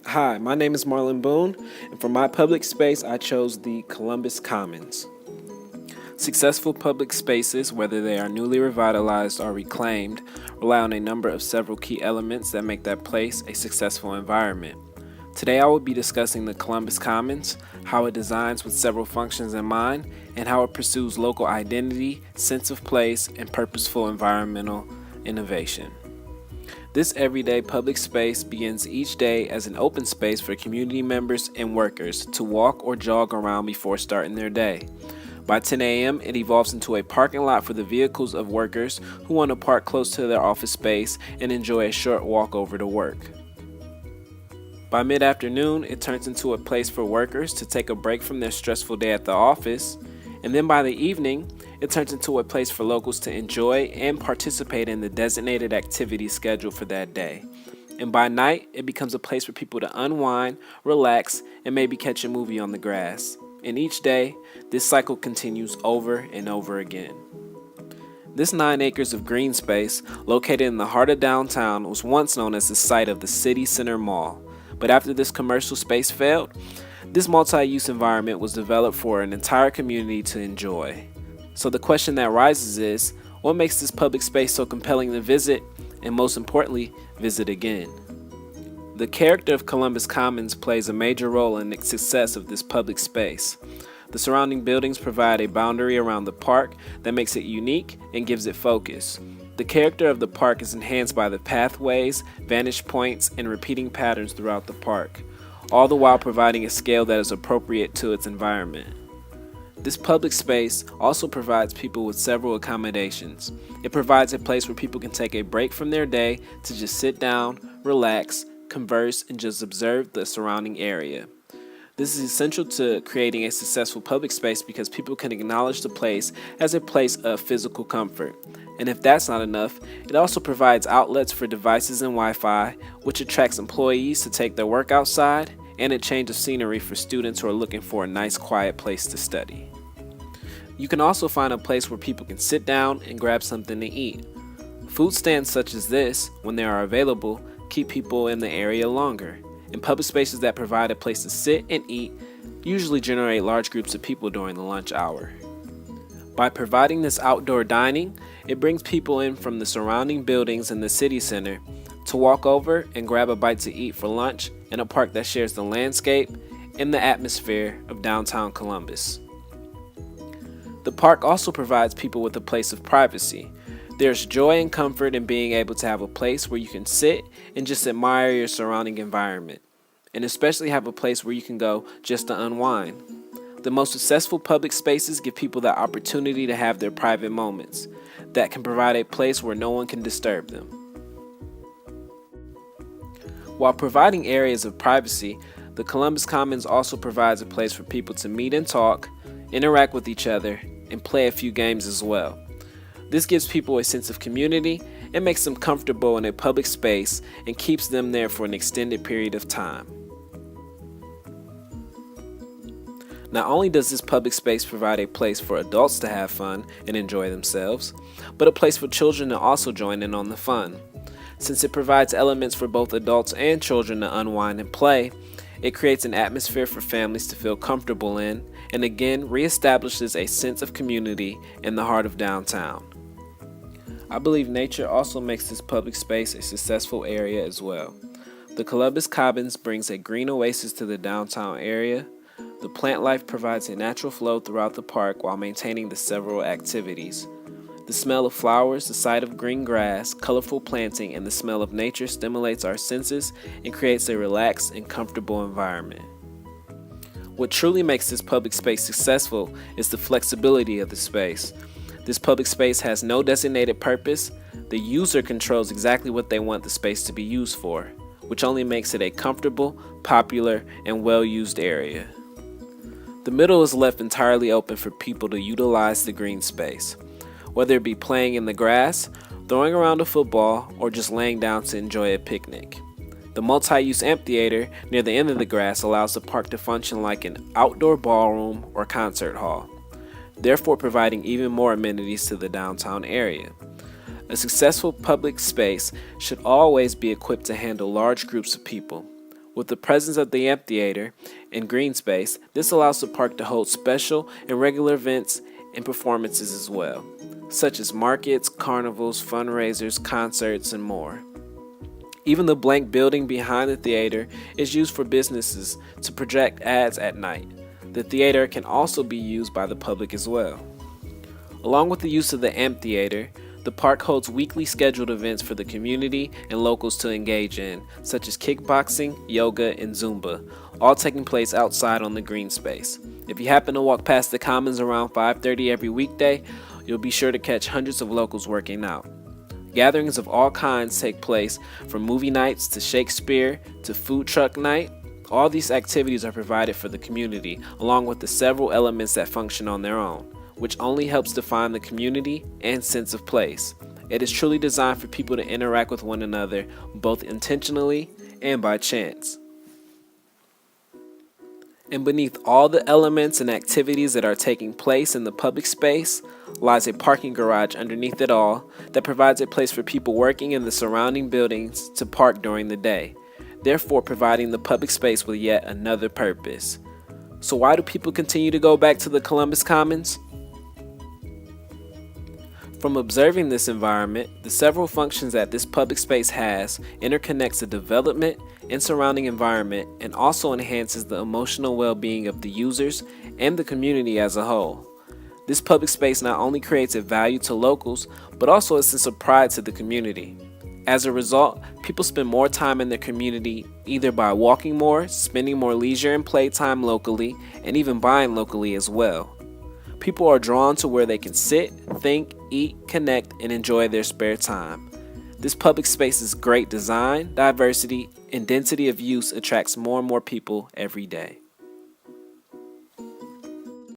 Hi, my name is Marlon Boone, and for my public space, I chose the Columbus Commons. Successful public spaces, whether they are newly revitalized or reclaimed, rely on a number of several key elements that make that place a successful environment. Today, I will be discussing the Columbus Commons, how it designs with several functions in mind, and how it pursues local identity, sense of place, and purposeful environmental innovation. This everyday public space begins each day as an open space for community members and workers to walk or jog around before starting their day. By 10 a.m., it evolves into a parking lot for the vehicles of workers who want to park close to their office space and enjoy a short walk over to work. By mid-afternoon, it turns into a place for workers to take a break from their stressful day at the office, and then by the evening, it turns into a place for locals to enjoy and participate in the designated activities scheduled for that day. And by night, it becomes a place for people to unwind, relax, and maybe catch a movie on the grass. And each day, this cycle continues over and over again. This 9 acres of green space, located in the heart of downtown, was once known as the site of the City Center Mall. But after this commercial space failed, this multi-use environment was developed for an entire community to enjoy. So the question that rises is, what makes this public space so compelling to visit, and most importantly, visit again? The character of Columbus Commons plays a major role in the success of this public space. The surrounding buildings provide a boundary around the park that makes it unique and gives it focus. The character of the park is enhanced by the pathways, vantage points, and repeating patterns throughout the park, all the while providing a scale that is appropriate to its environment. This public space also provides people with several accommodations. It provides a place where people can take a break from their day to just sit down, relax, converse, and just observe the surrounding area. This is essential to creating a successful public space because people can acknowledge the place as a place of physical comfort. And if that's not enough, it also provides outlets for devices and Wi-Fi, which attracts employees to take their work outside, and a change of scenery for students who are looking for a nice quiet place to study. You can also find a place where people can sit down and grab something to eat. Food stands such as this, when they are available, keep people in the area longer. And public spaces that provide a place to sit and eat usually generate large groups of people during the lunch hour. By providing this outdoor dining, it brings people in from the surrounding buildings in the city center to walk over and grab a bite to eat for lunch in a park that shares the landscape and the atmosphere of downtown Columbus. The park also provides people with a place of privacy. There's joy and comfort in being able to have a place where you can sit and just admire your surrounding environment, and especially have a place where you can go just to unwind. The most successful public spaces give people the opportunity to have their private moments that can provide a place where no one can disturb them. While providing areas of privacy, the Columbus Commons also provides a place for people to meet and talk, interact with each other, and play a few games as well. This gives people a sense of community and makes them comfortable in a public space and keeps them there for an extended period of time. Not only does this public space provide a place for adults to have fun and enjoy themselves, but a place for children to also join in on the fun. Since it provides elements for both adults and children to unwind and play, it creates an atmosphere for families to feel comfortable in, and again reestablishes a sense of community in the heart of downtown. I believe nature also makes this public space a successful area as well. The Columbus Commons brings a green oasis to the downtown area. The plant life provides a natural flow throughout the park while maintaining the several activities. The smell of flowers, the sight of green grass, colorful planting, and the smell of nature stimulates our senses and creates a relaxed and comfortable environment. What truly makes this public space successful is the flexibility of the space. This public space has no designated purpose. The user controls exactly what they want the space to be used for, which only makes it a comfortable, popular, and well-used area. The middle is left entirely open for people to utilize the green space, whether it be playing in the grass, throwing around a football, or just laying down to enjoy a picnic. The multi-use amphitheater near the end of the grass allows the park to function like an outdoor ballroom or concert hall, therefore providing even more amenities to the downtown area. A successful public space should always be equipped to handle large groups of people. With the presence of the amphitheater and green space, this allows the park to hold special and regular events and performances as well, such as markets, carnivals, fundraisers, concerts, and more. Even the blank building behind the theater is used for businesses to project ads at night. The theater can also be used by the public as well. Along with the use of the amphitheater, the park holds weekly scheduled events for the community and locals to engage in, such as kickboxing, yoga, and Zumba, all taking place outside on the green space. If you happen to walk past the Commons around 5:30 every weekday, you'll be sure to catch hundreds of locals working out. Gatherings of all kinds take place, from movie nights to Shakespeare to food truck night. All these activities are provided for the community, along with the several elements that function on their own, which only helps define the community and sense of place. It is truly designed for people to interact with one another, both intentionally and by chance. And beneath all the elements and activities that are taking place in the public space lies a parking garage underneath it all that provides a place for people working in the surrounding buildings to park during the day, therefore providing the public space with yet another purpose. So why do people continue to go back to the Columbus Commons? From observing this environment, the several functions that this public space has interconnects the development and surrounding environment and also enhances the emotional well-being of the users and the community as a whole. This public space not only creates a value to locals, but also a sense of pride to the community. As a result, people spend more time in their community either by walking more, spending more leisure and playtime locally, and even buying locally as well. People are drawn to where they can sit, think, eat, connect, and enjoy their spare time. This public space's great design, diversity, and density of use attracts more and more people every day.